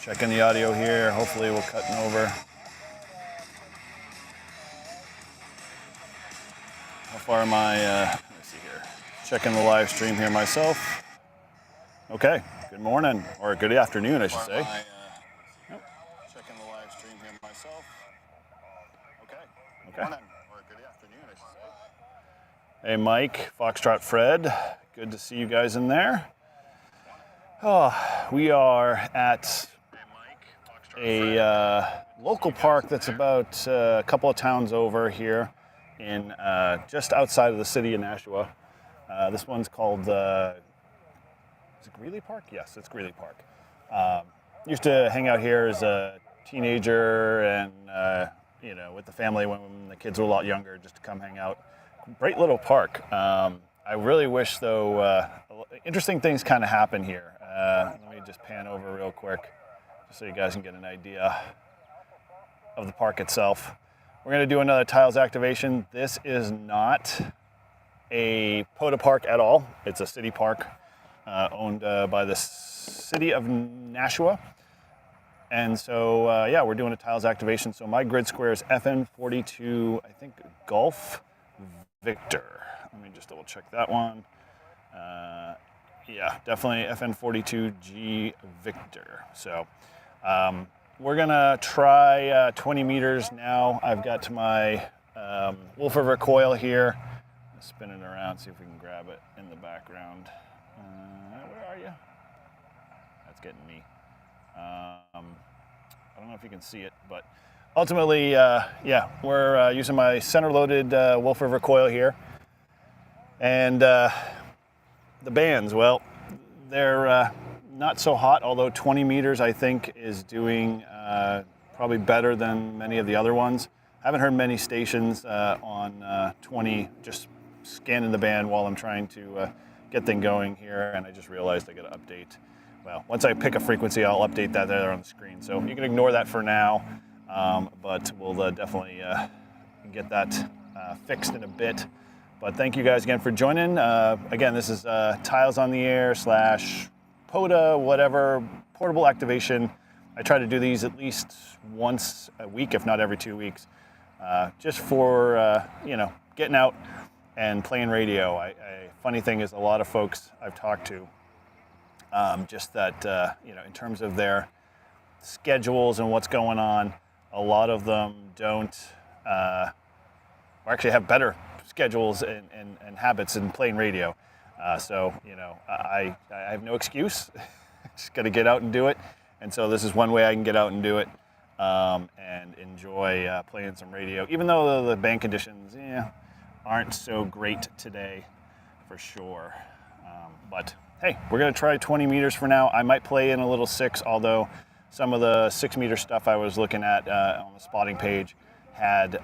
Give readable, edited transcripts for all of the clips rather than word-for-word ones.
Checking the audio here. Hopefully we're cutting over. How far am I? Let me see here. Checking the live stream here myself. Okay. Good morning, or good afternoon, I should say. Checking the live stream here myself. Okay. Morning, or good afternoon, I should say. Hey, Mike, Foxtrot Fred. Good to see you guys in there. Oh, we are at a local park that's about a couple of towns over here in just outside of the city of Nashua. This one's called, is it Greeley Park? Yes, it's Greeley Park. Used to hang out here as a teenager and, with the family when the kids were a lot younger, just to come hang out. Great little park. I really wish, though, interesting things kind of happen here. Let me just pan over real quick, just so you guys can get an idea of the park itself. We're going to do another tiles activation. This is not a POTA park at all. It's a city park owned by the city of Nashua. And so, we're doing a tiles activation. So my grid square is FN42, I think, Golf Victor. Let me just double check that one. Definitely FN42G Victor. So we're gonna try 20 meters now. I've got my Wolf River coil here. Spin it around, see if we can grab it in the background. Where are you? That's getting me. I don't know if you can see it, but ultimately, we're using my center-loaded Wolf River coil here. And the bands, well, they're not so hot, although 20 meters, I think, is doing probably better than many of the other ones. I haven't heard many stations on 20, just scanning the band while I'm trying to get things going here, and I just realized I got to update. Well, once I pick a frequency, I'll update that there on the screen. So you can ignore that for now, but we'll definitely get that fixed in a bit. But thank you guys again for joining. Again, this is Tiles on the Air / POTA, whatever, portable activation. I try to do these at least once a week, if not every 2 weeks, just for, getting out and playing radio. Funny thing is, a lot of folks I've talked to, just that, in terms of their schedules and what's going on, a lot of them don't, or actually have better schedules and habits in playing radio. I have no excuse. Just got to get out and do it. And so this is one way I can get out and do it and enjoy playing some radio, even though the band conditions aren't so great today for sure. But hey, we're going to try 20 meters for now. I might play in a little 6, although some of the 6-meter stuff I was looking at on the spotting page had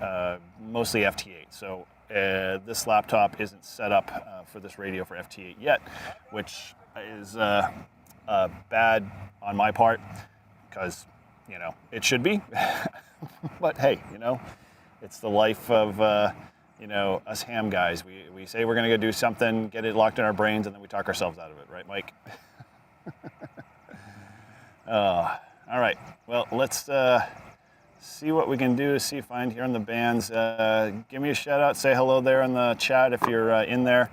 mostly FT8. So this laptop isn't set up for this radio for FT8 yet, which is bad on my part because, it should be. But hey, it's the life of, us ham guys. We say we're going to go do something, get it locked in our brains, and then we talk ourselves out of it, right, Mike? All right. Well, let's see what we can do to see if I'm here in the bands. Give me a shout out. Say hello there in the chat if you're in there.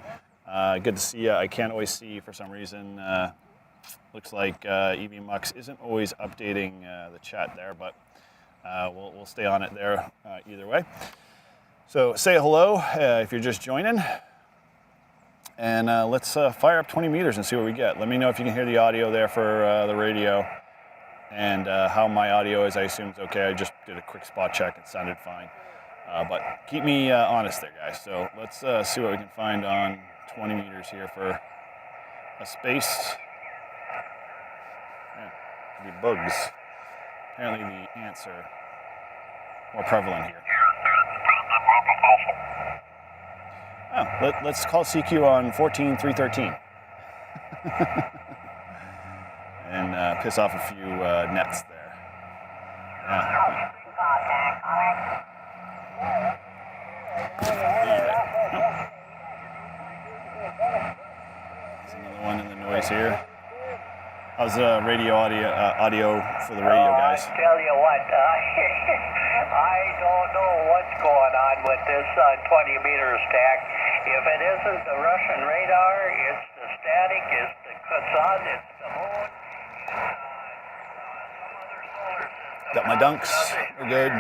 Good to see you. I can't always see for some reason. Looks like EV Mux isn't always updating the chat there, but we'll stay on it there either way. So say hello if you're just joining. And let's fire up 20 meters and see what we get. Let me know if you can hear the audio there for the radio. And how my audio is, I assume it's okay. I just did a quick spot check. It sounded fine. But keep me honest there, guys. So let's see what we can find on 20 meters here for a space. The bugs. Apparently the ants are more prevalent here. Oh, let's call CQ on 14.313. And piss off a few nets there. Yeah. There's another one in the noise here. How's the audio for the radio guys? I tell you what, I don't know what's going on with this 20-meter stack. If it isn't the Russian radar, it's the static, it's the sun, it's the moon, some other solar system. Got my dunks. We're good.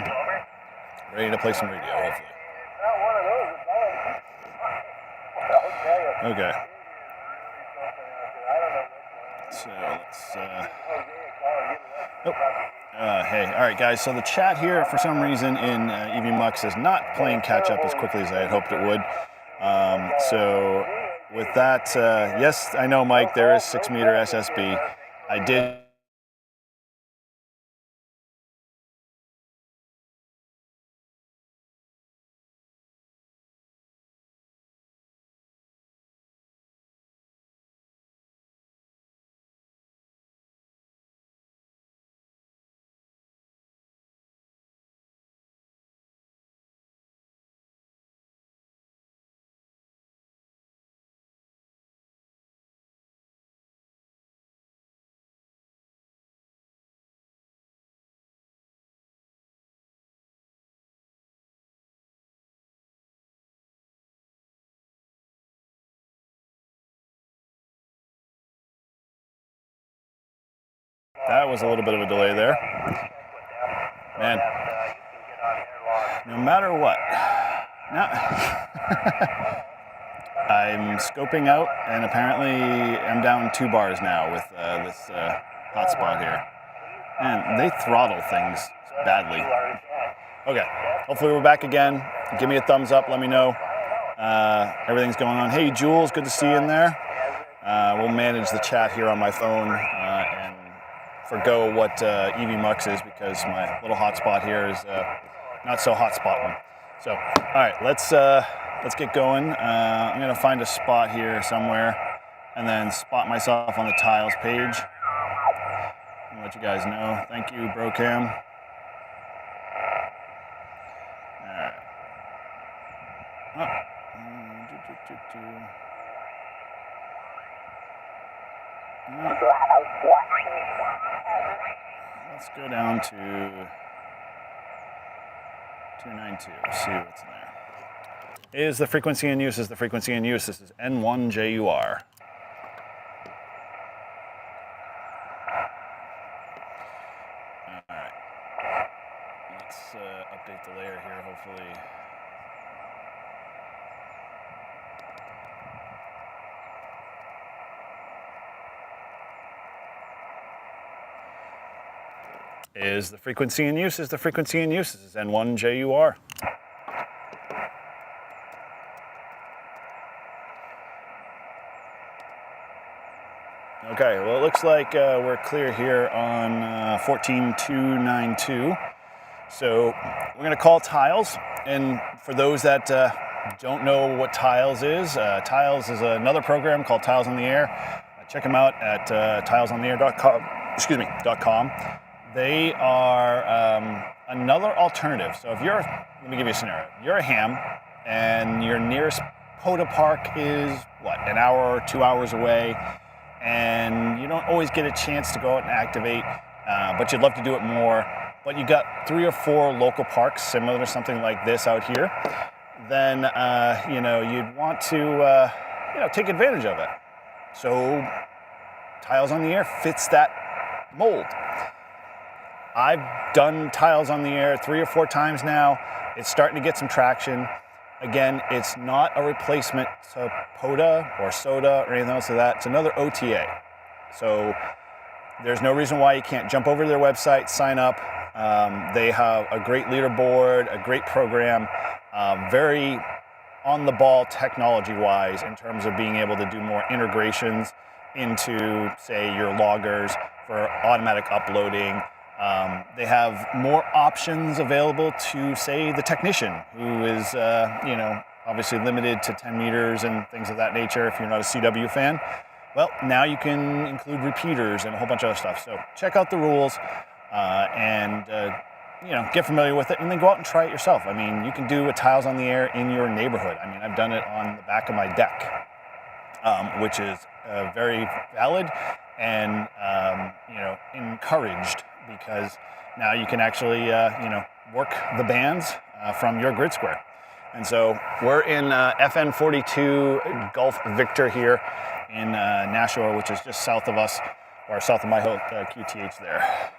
Ready to play some radio, hopefully. Not one of those is on. Okay. Hey, all right, guys. So the chat here, for some reason, in EVMux is not playing catch up as quickly as I had hoped it would. So with that, yes, I know, Mike. There is 6-meter SSB. I did. That was a little bit of a delay there. Man, no matter what, now I'm scoping out, and apparently I'm down 2 bars now with this hotspot here. And they throttle things badly. Okay, hopefully we're back again. Give me a thumbs up, let me know. Everything's going on. Hey, Jules, good to see you in there. We'll manage the chat here on my phone and forgo what EVMux is, because my little hotspot here is not so hotspotting. So, all right, let's get going. I'm gonna find a spot here somewhere, and then spot myself on the tiles page. I'll let you guys know. Thank you, Brocam. All right. Let's go down to 292, see what's in there. Is the frequency in use? Is the frequency in use? This is N1JUR. All right. Let's update the layer here, hopefully. Is the frequency in use? Is the frequency in use? This is N1JUR. Okay, well, it looks like we're clear here on 14292. So we're going to call Tiles. And for those that don't know what Tiles is another program called Tiles on the Air. Check them out at tilesontheair.com. They are another alternative. So if you're, let me give you a scenario. You're a ham, and your nearest POTA park is, what, an hour or 2 hours away, and you don't always get a chance to go out and activate, but you'd love to do it more, but you got 3 or 4 local parks similar to something like this out here, then you'd want to take advantage of it. So Tiles on the Air fits that mold. I've done Tiles on the Air 3 or 4 times now. It's starting to get some traction. Again, it's not a replacement to POTA or SOTA or anything else like that. It's another OTA. So there's no reason why you can't jump over to their website, sign up. They have a great leaderboard, a great program, very on the ball technology-wise in terms of being able to do more integrations into, say, your loggers for automatic uploading. They have more options available to, say, the technician, who is, obviously limited to 10 meters and things of that nature if you're not a CW fan. Well, now you can include repeaters and a whole bunch of other stuff. So check out the rules and get familiar with it, and then go out and try it yourself. I mean, you can do a Tiles on the Air in your neighborhood. I mean, I've done it on the back of my deck, which is very valid. and encouraged, because now you can actually work the bands from your grid square. And so we're in FN42 Golf Victor here in Nashua, which is just south of us, or south of my QTH there.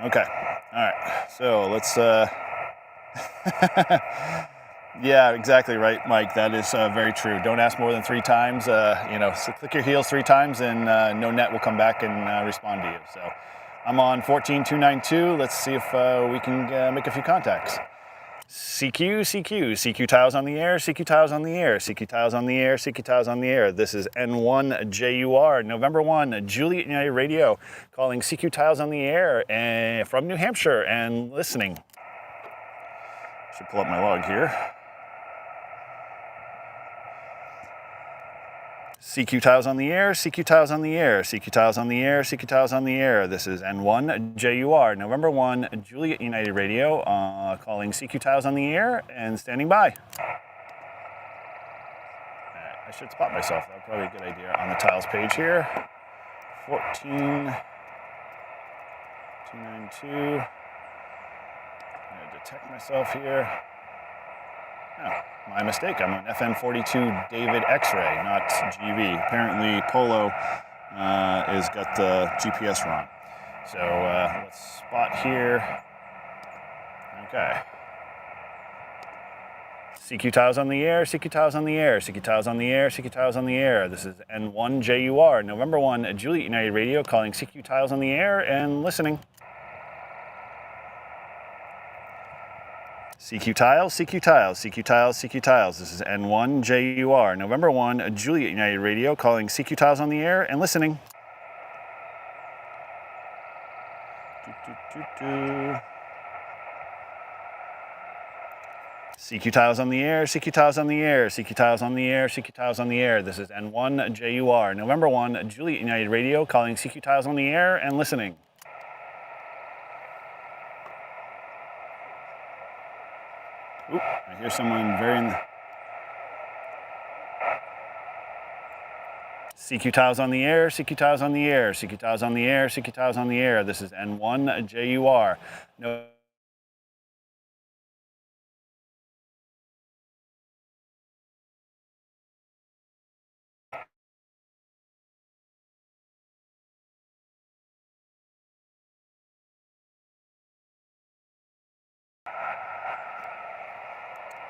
Okay, all right, so let's yeah, exactly right, Mike. That is very true. Don't ask more than 3 times. So click your heels 3 times, and no net will come back and respond to you. So I'm on 14292. Let's see if we can make a few contacts. CQ tiles on the air, CQ tiles on the air, CQ tiles on the air, CQ tiles on the air. This is N1JUR, November 1, Juliet United Radio, calling CQ tiles on the air and from New Hampshire and listening. Should pull up my log here. CQ tiles on the air, CQ tiles on the air, CQ tiles on the air, CQ tiles on the air. This is N1JUR, November 1, Juliet United Radio, calling CQ tiles on the air and standing by. Right, I should spot myself. That's probably a good idea on the tiles page here. 14292. I'm going to detect myself here. Oh, my mistake. I'm on FN42 David X-ray, not GV. Apparently Polo has got the GPS wrong. So let's spot here. Okay. CQ tiles on the air, CQ tiles on the air, CQ tiles on the air, CQ tiles on the air. This is N1JUR, November 1, Juliet United Radio, calling CQ tiles on the air and listening. CQ tiles, CQ tiles, CQ tiles, CQ tiles. This is N1JUR, November 1, Juliet United Radio, calling CQ tiles on the air and listening. CQ tiles on the air, CQ tiles on the air, CQ tiles on the air, CQ tiles on the air. This is N1JUR, November 1, Juliet United Radio, calling CQ tiles on the air and listening. Oop, I hear someone very in the... CQ tiles on the air, CQ tiles on the air, CQ tiles on the air, CQ tiles on the air. This is N1JUR. No.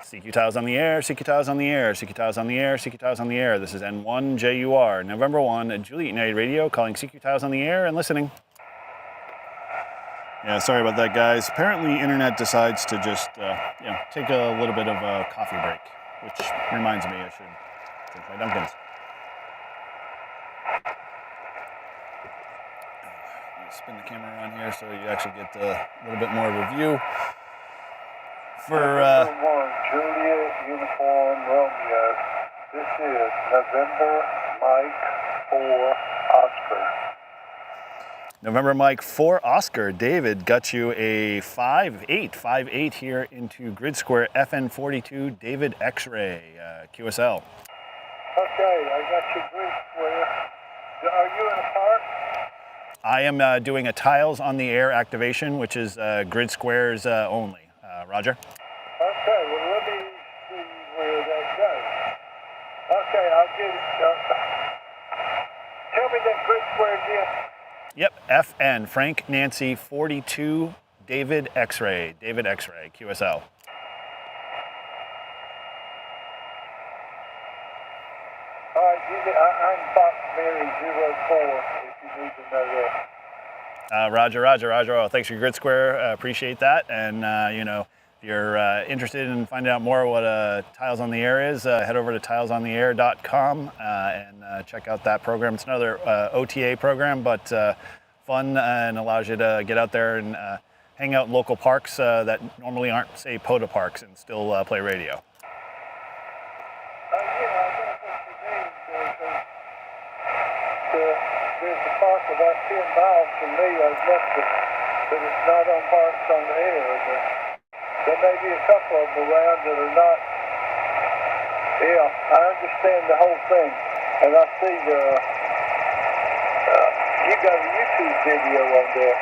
CQ tiles on the air, CQ tiles on the air, CQ tiles on the air, CQ tiles on the air. This is N1JUR, November 1, Juliet United Radio, calling CQ tiles on the air and listening. Yeah, sorry about that, guys. Apparently, internet decides to just, take a little bit of a coffee break, which reminds me I should drink my Dunkins. Spin the camera around here so you actually get a little bit more of a view. For Juliet Uniform Romeo. This is November Mike 4 Oscar. November Mike 4 Oscar. David got you a 5-8 here into Grid Square FN42 David X-Ray QSL. Okay, I got your Grid Square. Are you in a park? I am doing a tiles on the air activation, which is Grid Squares only. Roger. Okay, well let me see where that goes. Okay, I'll get it. Tell me that Grid Square again. Yep, FN, Frank Nancy 42 David X-Ray, QSL. All right, I'm Fox Mary 04 if you need to know that. Roger. Oh, thanks for your Grid Square. Appreciate that. And, if you're interested in finding out more what Tiles on the Air is, head over to tilesontheair.com and check out that program. It's another OTA program, but fun and allows you to get out there and hang out in local parks that normally aren't, say, POTA parks and still play radio. There's a park about 10 miles from me. I've left it, but it's not on parks on the air. There may be a couple of them around that are not. Yeah, I understand the whole thing. And I see you got a YouTube video on there.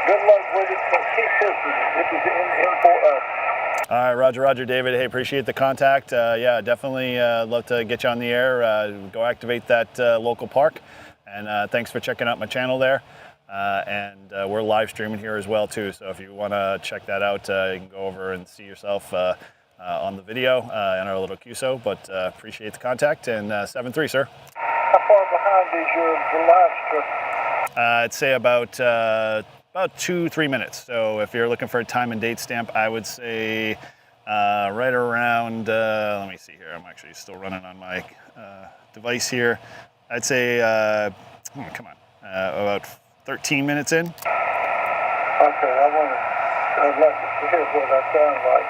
Good luck with it. So keep listening. This is in for us. All right, Roger, David. Hey, appreciate the contact. Yeah, definitely love to get you on the air. Go activate that local park. And thanks for checking out my channel there. And we're live streaming here as well, too. So if you want to check that out, you can go over and see yourself on the video in our little QSO. But appreciate the contact. And 7-3, sir. How far behind is your live stream? I'd say about 2-3 minutes. So if you're looking for a time and date stamp, I would say right around, let me see here, I'm actually still running on my device here. I'd say, about 13 minutes in. Okay, I'd like to hear what I sound like,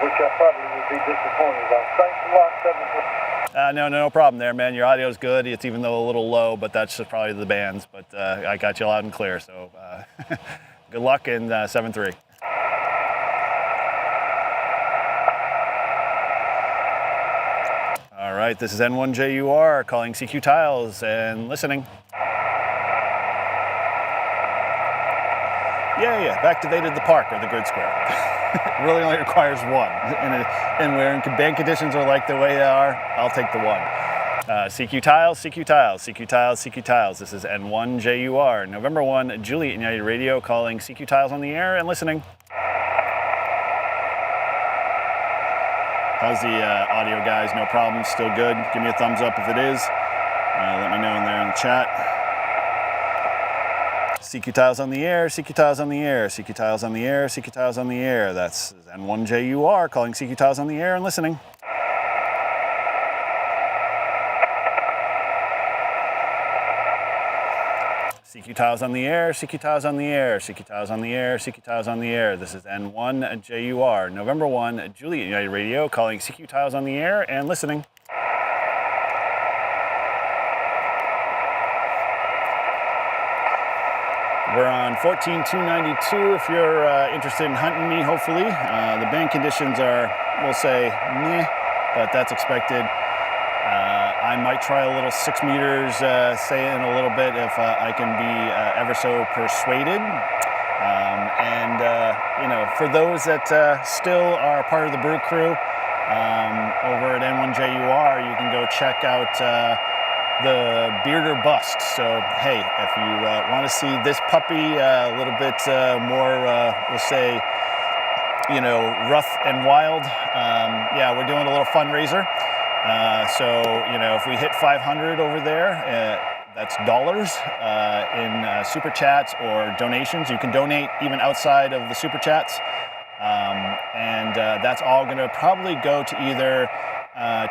which I probably would be disappointed on. Thanks a lot, 7. No problem there, man. Your audio's good. It's even though a little low, but that's just probably the band's. But I got you loud and clear. So good luck in 7-3. All right, this is N1JUR calling CQ Tiles and listening. Yeah, I've activated the park or the grid square. It really only requires one. And where band conditions are like the way they are, I'll take the one. CQ Tiles, CQ Tiles, CQ Tiles, CQ Tiles. This is N1JUR, November 1, Juliet United Radio calling CQ Tiles on the air and listening. How's the audio, guys? No problem, still good? Give me a thumbs up if it is. Let me know in there in the chat. CQ Tiles on the air, CQ Tiles on the air, CQ Tiles on the air, CQ Tiles on the air. That's N1JUR calling CQ Tiles on the air and listening. CQ Tiles on the air, CQ Tiles on the air, CQ Tiles on the air, CQ Tiles on the air. This is N1JUR, November 1, Juliet United Radio calling CQ Tiles on the air and listening. We're on 14292 if you're interested in hunting me, hopefully. The band conditions are, we'll say, meh, but that's expected. I might try a little 6 meters, say in a little bit, if I can be ever so persuaded. For those that still are part of the Brew Crew, over at N1JUR, you can go check out the Beard or Bust. So, hey, if you want to see this puppy a little bit more, we'll say, rough and wild, yeah, we're doing a little fundraiser. So, if we hit 500 over there, that's dollars in super chats or donations. You can donate even outside of the super chats. That's all going to probably go to either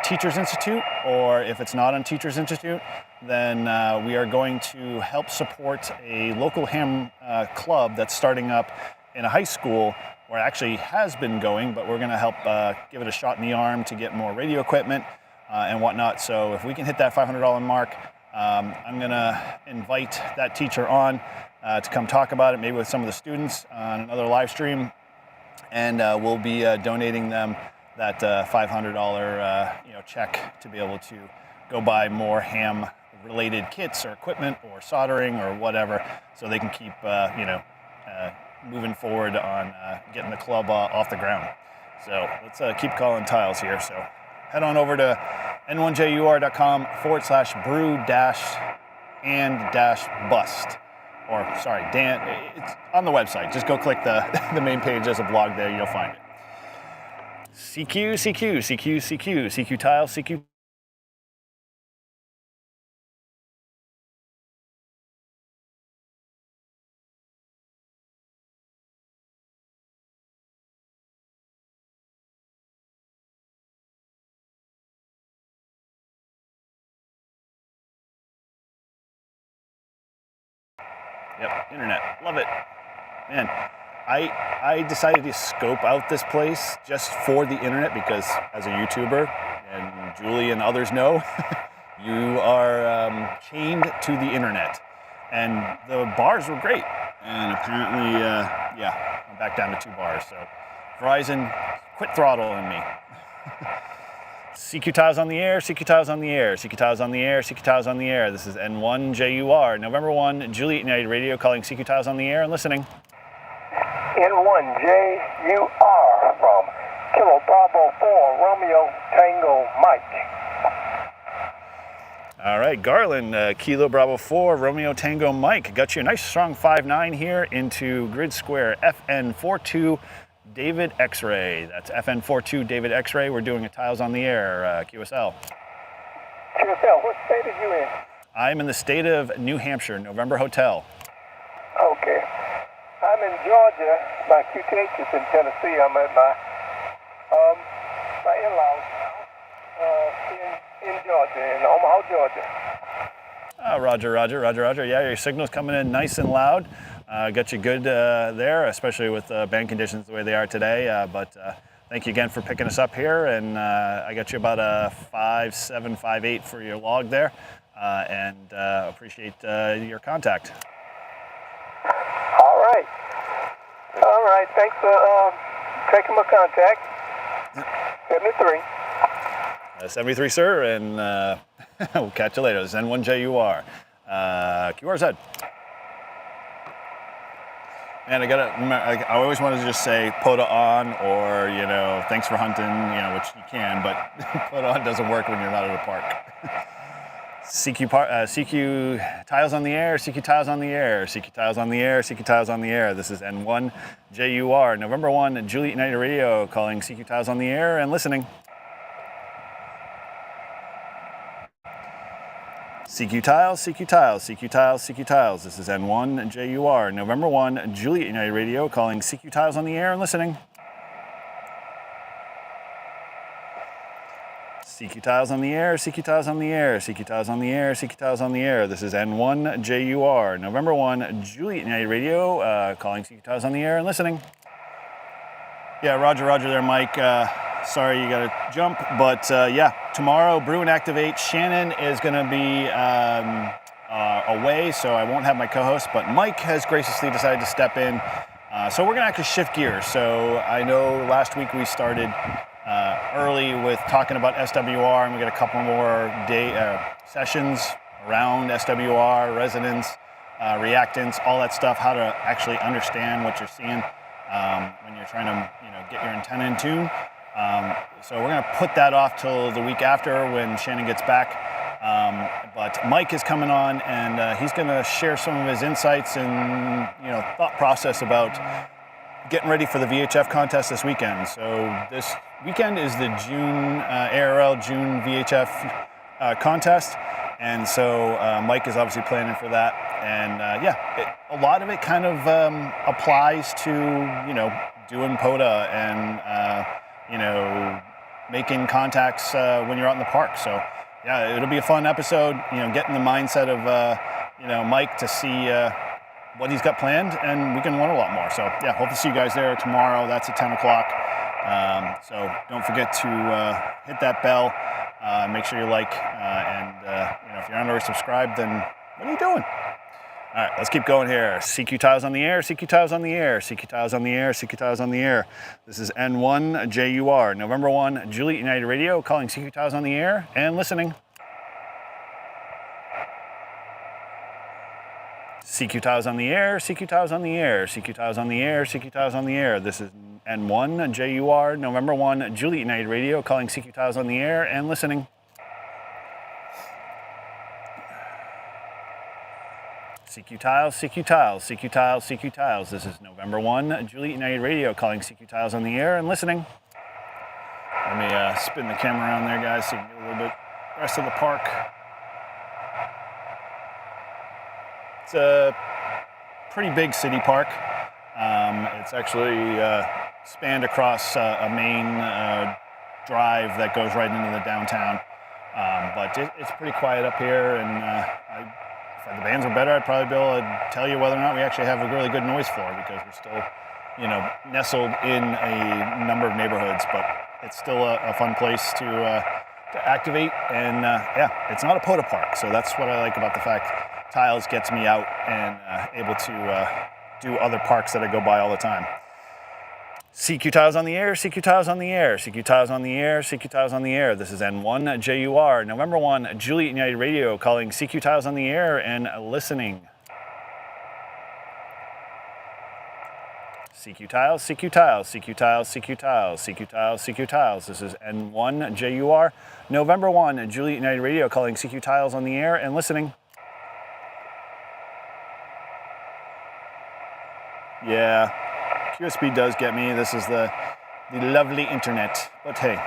Teachers Institute, or if it's not on Teachers Institute, then we are going to help support a local ham club that's starting up in a high school, or actually has been going, but we're going to help give it a shot in the arm to get more radio equipment and whatnot. So if we can hit that $500 mark, I'm going to invite that teacher on to come talk about it, maybe with some of the students on another live stream, and we'll be donating them that $500 check to be able to go buy more ham-related kits or equipment or soldering or whatever, so they can keep moving forward on getting the club off the ground. So let's keep calling tiles here. So head on over to n1jur.com/brew-and-bust. Or sorry, Dan, it's on the website. Just go click the main page. There's a blog there. You'll find it. CQ Tiles, CQ. Yep, internet, love it. Man, I decided to scope out this place just for the internet because as a YouTuber, and Julie and others know, you are chained to the internet. And the bars were great. And apparently, I'm back down to 2 bars. So Verizon, quit throttling me. CQ Tiles on the air, CQ Tiles on the air, CQ Tiles on the air, CQ Tiles on the air. This is N1JUR, November 1, Juliet United Radio, calling CQ Tiles on the air and listening. N1JUR from Kilo Bravo 4, Romeo Tango Mike. All right, Garland, Kilo Bravo 4, Romeo Tango Mike. Got you a nice strong 5-9 here into grid square FN42 David X-Ray. That's FN42 David X-Ray. We're doing a Tiles on the Air, QSL. QSL, what state are you in? I'm in the state of New Hampshire, November Hotel. Okay. I'm in Georgia. My QTH is in Tennessee. I'm at my in-laws in Georgia, in Omaha, Georgia. Roger. Yeah, your signal's coming in nice and loud. Got you good there, especially with band conditions the way they are today. But thank you again for picking us up here. And I got you about a 5.7, 5.8 for your log there. And appreciate your contact. All right. Thanks for taking my contact. 73. 73, sir, and we'll catch you later. This is N1JUR. QRZ. And I gotta remember, I always wanted to just say POTA on, or thanks for hunting, which you can, but POTA on doesn't work when you're not at a park. CQ Tiles on the air, CQ Tiles on the air, CQ Tiles on the air, CQ Tiles on the air. This is N1JUR, November 1, Juliet United Radio, calling CQ Tiles on the air and listening. CQ Tiles, CQ Tiles, CQ Tiles, CQ Tiles. This is N1JUR, November 1, Juliet United Radio, calling CQ Tiles on the air and listening. CQ Tiles on the air, CQ Tiles on the air, CQ Tiles on the air, CQ Tiles on the air. This is N1JUR, November 1, Juliet United Radio, calling CQ Tiles on the air and listening. Yeah, Roger there, Mike. Sorry you got to jump, but yeah, tomorrow, Brew and Activate. Shannon is going to be away, so I won't have my co-host, but Mike has graciously decided to step in. So we're going to actually shift gears. So I know last week we started early with talking about SWR, and we got a couple more sessions around SWR, resonance, reactance, all that stuff, how to actually understand what you're seeing when you're trying to get your antenna in tune. So we're going to put that off till the week after when Shannon gets back. But Mike is coming on, and he's going to share some of his insights and thought process about getting ready for the VHF contest this weekend. So this weekend is the June ARL June VHF contest, and so Mike is obviously planning for that. And a lot of it kind of applies to doing POTA and making contacts when you're out in the park. So yeah, it'll be a fun episode, getting the mindset of Mike to see what he's got planned, and we can learn a lot more. So yeah, hope to see you guys there tomorrow. That's at 10 o'clock. So don't forget to hit that bell, make sure you like, and if you're not already subscribed, then what are you doing? All right, let's keep going here. CQ Tiles on the air, CQ Tiles on the air, CQ Tiles on the air, CQ Tiles on the air. This is N1JUR, November 1, Juliet United Radio, calling CQ Tiles on the air and listening. CQ Tiles on the air, CQ Tiles on the air, CQ Tiles on the air, CQ Tiles on the air. This is N1JUR, November 1, Juliet United Radio, calling CQ Tiles on the air and listening. CQ Tiles, CQ Tiles, CQ Tiles, CQ Tiles. This is November 1, Juliet United Radio, calling CQ Tiles on the air and listening. Let me spin the camera around there, guys, so you can get a little bit rest of the park. It's a pretty big city park. It's actually spanned across a main drive that goes right into the downtown. But it's pretty quiet up here, and if the bands were better, I'd probably be able to tell you whether or not we actually have a really good noise floor, because we're still, nestled in a number of neighborhoods, but it's still a fun place to activate. And it's not a POTA park, so that's what I like about the fact Tiles gets me out and able to do other parks that I go by all the time. CQ Tiles on the air, CQ Tiles on the air, CQ Tiles on the air, CQ Tiles on the air. This is N1 JUR, November 1, Juliet United Radio, calling CQ Tiles on the air and listening. CQ Tiles, CQ Tiles, CQ Tiles, CQ Tiles, CQ Tiles, CQ Tiles. This is N1 JUR, November 1, Juliet United Radio, calling CQ Tiles on the air and listening. Yeah. QSP does get me. This is the lovely internet. But hey.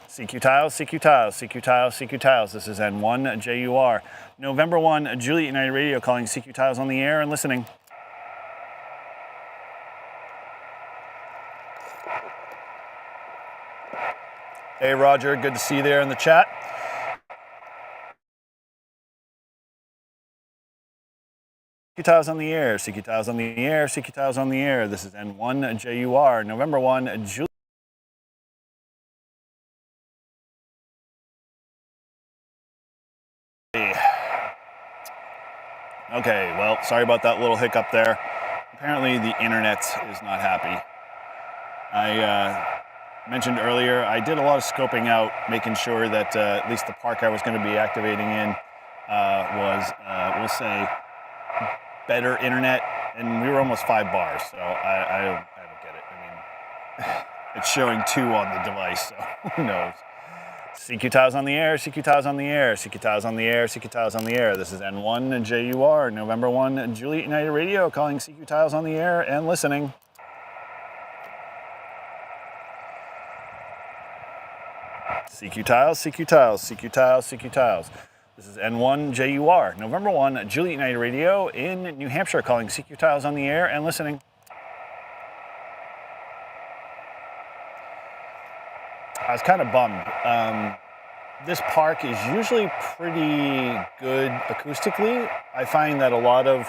CQ Tiles, CQ Tiles, CQ Tiles, CQ Tiles. This is N1 JUR. November 1, Juliet United Radio, calling CQ Tiles on the air and listening. Hey Roger, good to see you there in the chat. CQ Tiles on the air, CQ Tiles on the air, CQ Tiles on the air. This is N1 JUR, November 1, Juliet. Okay, well, sorry about that little hiccup there. Apparently the internet is not happy. I mentioned earlier, I did a lot of scoping out, making sure that at least the park I was going to be activating in was, we'll say, better internet, and we were almost 5 bars, so I don't get it. I mean, it's showing 2 on the device, so who knows. CQ Tiles on the air, CQ Tiles on the air, CQ Tiles on the air, CQ Tiles on the air. This is N1 JUR, November 1, Juliet United Radio, calling CQ Tiles on the air and listening. CQ Tiles, CQ Tiles, CQ Tiles, CQ Tiles. This is N1 JUR, November 1, Juliet United Radio in New Hampshire, calling CQ Tiles on the air and listening. I was kind of bummed. This park is usually pretty good acoustically. I find that a lot of,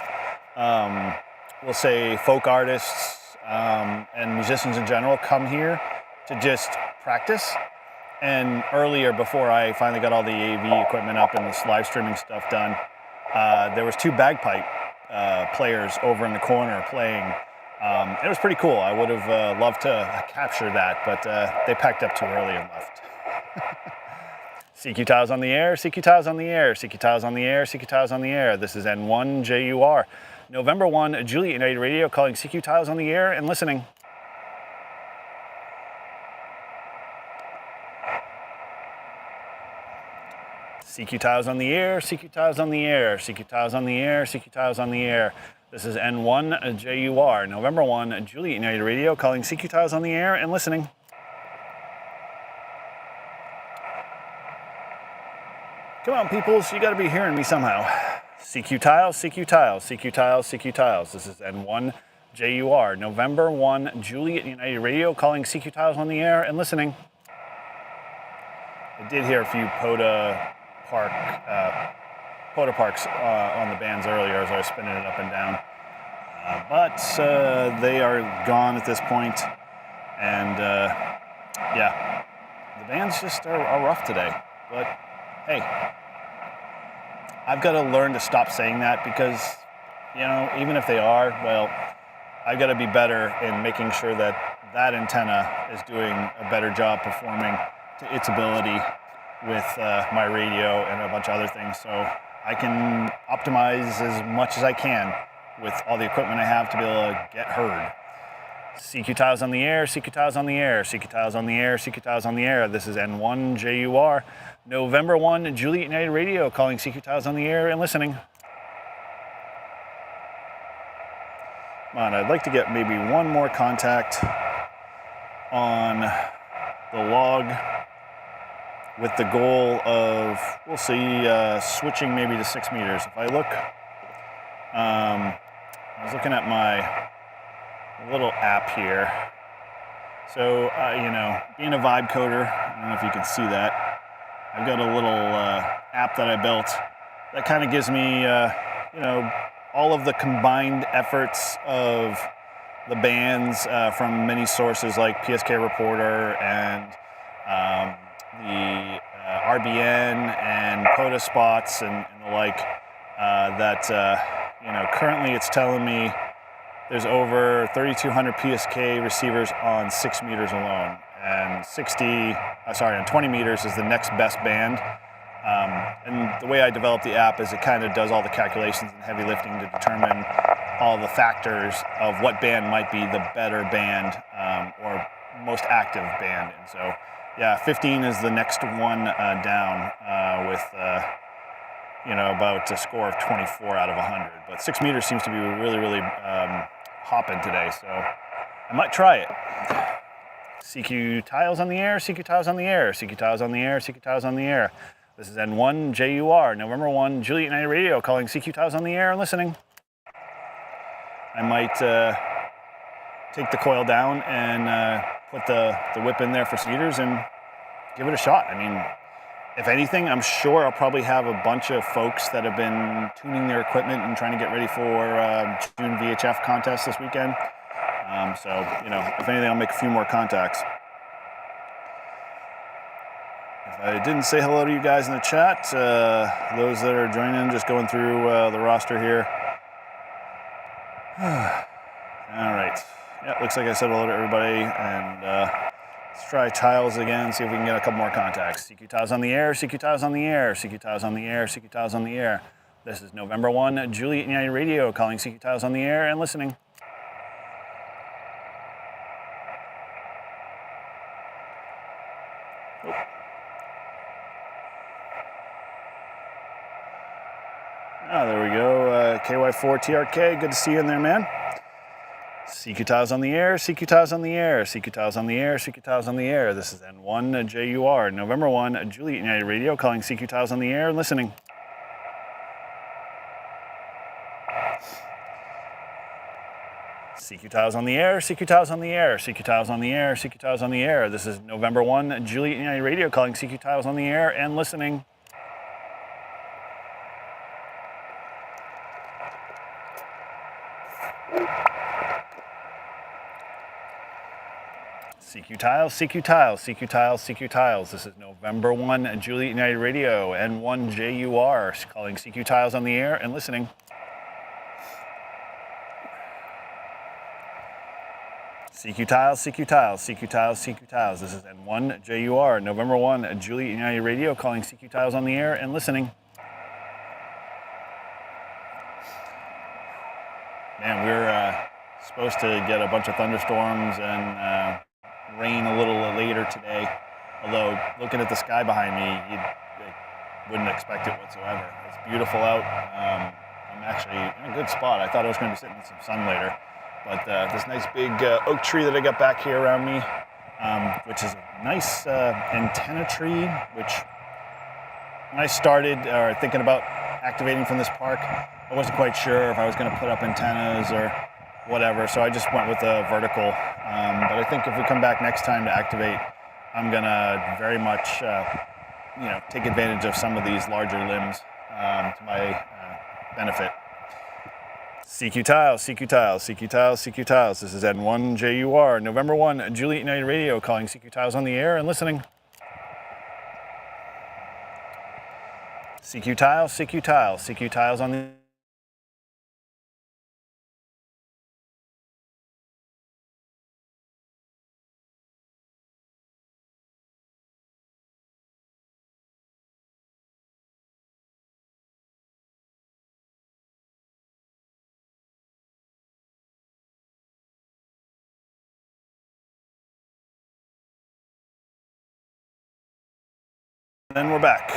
we'll say, folk artists and musicians in general come here to just practice. And earlier, before I finally got all the AV equipment up and this live streaming stuff done, there was 2 bagpipe players over in the corner playing. It was pretty cool. I would have loved to capture that, but they packed up too early and left. CQ Tiles on the air, CQ Tiles on the air, CQ Tiles on the air, CQ Tiles on the air. This is N1 JUR, November 1, Juliet United Radio, calling CQ Tiles on the air and listening. CQ Tiles on the air, CQ Tiles on the air, CQ Tiles on the air, CQ Tiles on the air. This is N1 JUR, November 1, Juliet United Radio, calling CQ Tiles on the air and listening. Come on, peoples, you gotta be hearing me somehow. CQ Tiles, CQ Tiles, CQ Tiles, CQ Tiles. This is N1 JUR, November 1, Juliet United Radio, calling CQ Tiles on the air and listening. I did hear a few POTA Parks on the bands earlier as I was spinning it up and down. But they are gone at this point. And yeah, the bands just are rough today. But hey, I've got to learn to stop saying that because, you know, even if they are, well, I've got to be better in making sure that that antenna is doing a better job performing to its ability with my radio and a bunch of other things, so I can optimize as much as I can with all the equipment I have to be able to get heard. CQ Tiles on the air, CQ Tiles on the air, CQ Tiles on the air, CQ Tiles on the air. This is N1 JUR, November 1, Juliet United Radio, calling CQ Tiles on the air and listening. Come on, I'd like to get maybe one more contact on the log, with the goal of, we'll see, switching maybe to 6 meters. If I look, I was looking at my little app here. So, you know, being a vibe coder, I don't know if you can see that. I've got a little app that I built that kind of gives me, you know, all of the combined efforts of the bands from many sources like PSK Reporter and the RBN and POTA spots and the like, that, you know, currently it's telling me there's over 3,200 PSK receivers on 6 meters alone, and on 20 meters is the next best band. And the way I developed the app is it kind of does all the calculations and heavy lifting to determine all the factors of what band might be the better band or most active band. And so, yeah, 15 is the next one down with about a score of 24 out of 100. But 6 meters seems to be really, really hopping today, so I might try it. CQ tiles on the air, CQ tiles on the air, CQ tiles on the air, CQ tiles on the air. This is N1 JUR, November 1, Juliet United Radio, calling CQ tiles on the air and listening. I might take the coil down and put the whip in there for cedars and give it a shot. I mean, if anything, I'm sure I'll probably have a bunch of folks that have been tuning their equipment and trying to get ready for June VHF contest this weekend. So, if anything, I'll make a few more contacts. If I didn't say hello to you guys in the chat, those that are joining, just going through the roster here. All right. Yeah, looks like I said hello to everybody, and let's try tiles again, see if we can get a couple more contacts. CQ tiles on the air, CQ tiles on the air, CQ tiles on the air, CQ tiles on the air. This is November 1, Juliet United Radio, calling CQ tiles on the air and listening. There we go. KY4TRK, good to see you in there, man. CQ tiles on the air, CQ tiles on the air, CQ tiles on the air, CQ tiles on the air. This is N1 JUR, November 1, Juliet United Radio, calling CQ tiles on the air and listening. CQ tiles on the air, CQ tiles on the air, CQ tiles on the air, CQ tiles on the air. This is November 1, Juliet United Radio, calling CQ tiles on the air and listening. CQ tiles, CQ tiles, CQ tiles, CQ tiles. This is November 1, Juliet United Radio, N1 JUR, calling CQ tiles on the air and listening. CQ tiles, CQ tiles, CQ tiles, CQ tiles. This is N1 JUR, November 1, Juliet United Radio, calling CQ tiles on the air and listening. Man, we're supposed to get a bunch of thunderstorms and rain a little later today, although looking at the sky behind me, you wouldn't expect it whatsoever. It's beautiful out. I'm actually in a good spot. I thought I was going to be sitting in some sun later, but this nice big oak tree that I got back here around me, which is a nice antenna tree, which when I started thinking about activating from this park, I wasn't quite sure if I was going to put up antennas or whatever, so I just went with a vertical. But I think if we come back next time to activate, I'm gonna very much, take advantage of some of these larger limbs to my benefit. CQ tiles, CQ tiles, CQ tiles, CQ tiles. This is N1 JUR, November 1, Juliet United Radio, calling CQ tiles on the air and listening. CQ tiles, CQ tiles, CQ tiles on the Then we're back.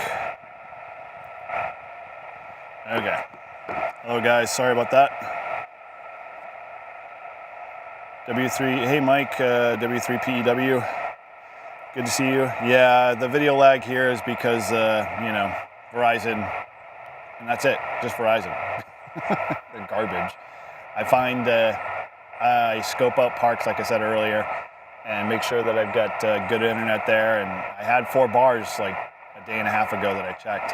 Okay. Hello guys, sorry about that. W3, hey Mike, W3PEW. Good to see you. Yeah, the video lag here is because, Verizon, and that's it, just Verizon. They're garbage. I find I scope out parks, like I said earlier, and make sure that I've got good internet there. And I had 4 bars like a day and a half ago that I checked,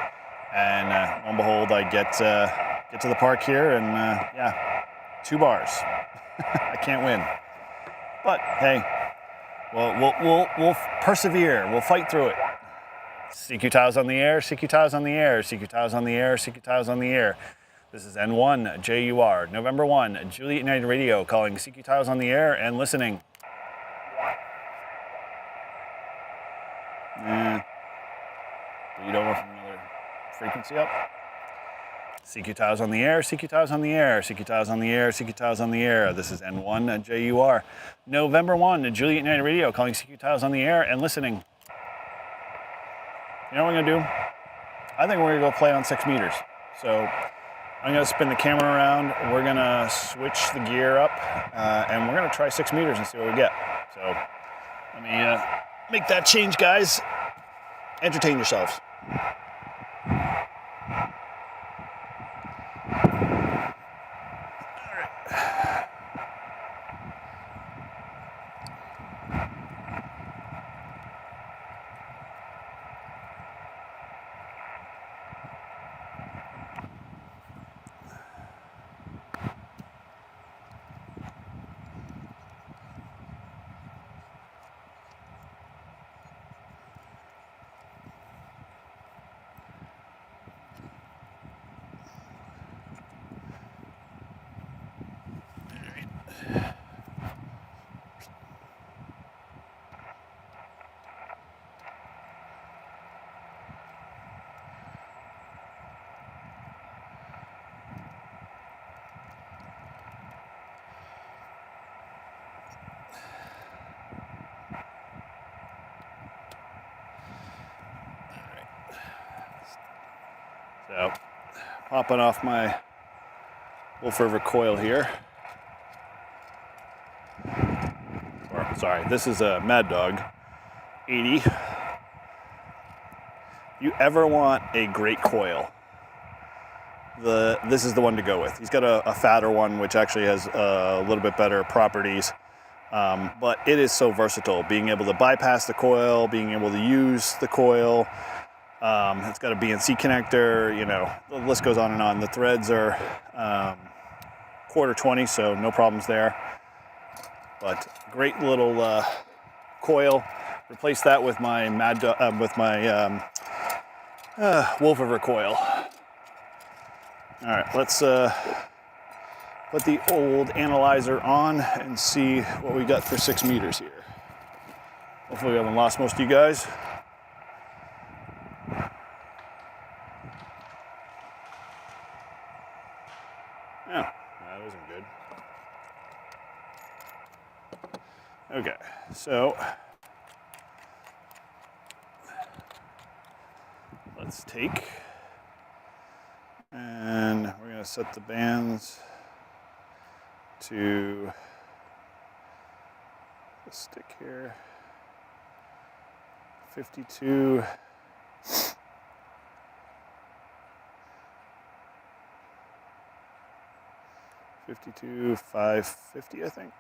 and lo and behold, I get to the park here, and 2 bars. I can't win, but hey, we'll persevere. We'll fight through it. CQ tiles on the air. CQ tiles on the air. CQ tiles on the air. CQ tiles on the air. This is N1 JUR, November 1, Juliet United Radio, calling CQ Tiles on the air and listening. Bleed over from another frequency up. CQ Tiles on the air, CQ Tiles on the air, CQ Tiles on the air, CQ Tiles on the air. This is N1 JUR, November 1, Juliet United Radio, calling CQ Tiles on the air and listening. You know what I'm gonna do? I think we're gonna go play on 6 meters. So I'm gonna spin the camera around, we're gonna switch the gear up, and we're gonna try 6 meters and see what we get. So let me make that change, guys. Entertain yourselves. So, popping off my Wolf River coil here. Or, sorry, this is a Mad Dog 80. If you ever want a great coil, this is the one to go with. He's got a fatter one, which actually has a little bit better properties. But it is so versatile, being able to bypass the coil, being able to use the coil. It's got a BNC connector, you know, the list goes on and on. The threads are quarter 20, so no problems there. But great little coil. Replace that with my Wolf River coil. All right, let's put the old analyzer on and see what we got for 6 meters here. Hopefully we haven't lost most of you guys. Yeah, that isn't good. Okay, so let's take, and we're gonna set the bands to the stick here, 52. 52, 550, I think.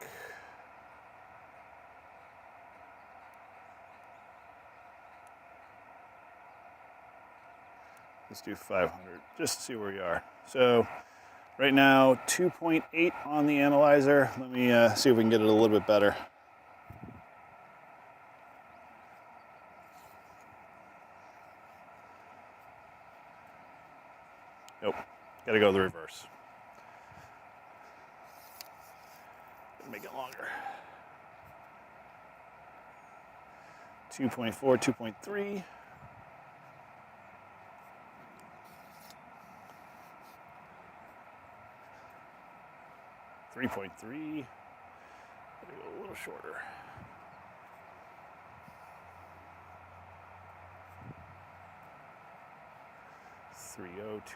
Let's do 500, just to see where we are. So right now, 2.8 on the analyzer. Let me see if we can get it a little bit better. Nope, gotta go the reverse. Make it longer. 2.4, 2.3. 3.3. Gotta go a little shorter. 302.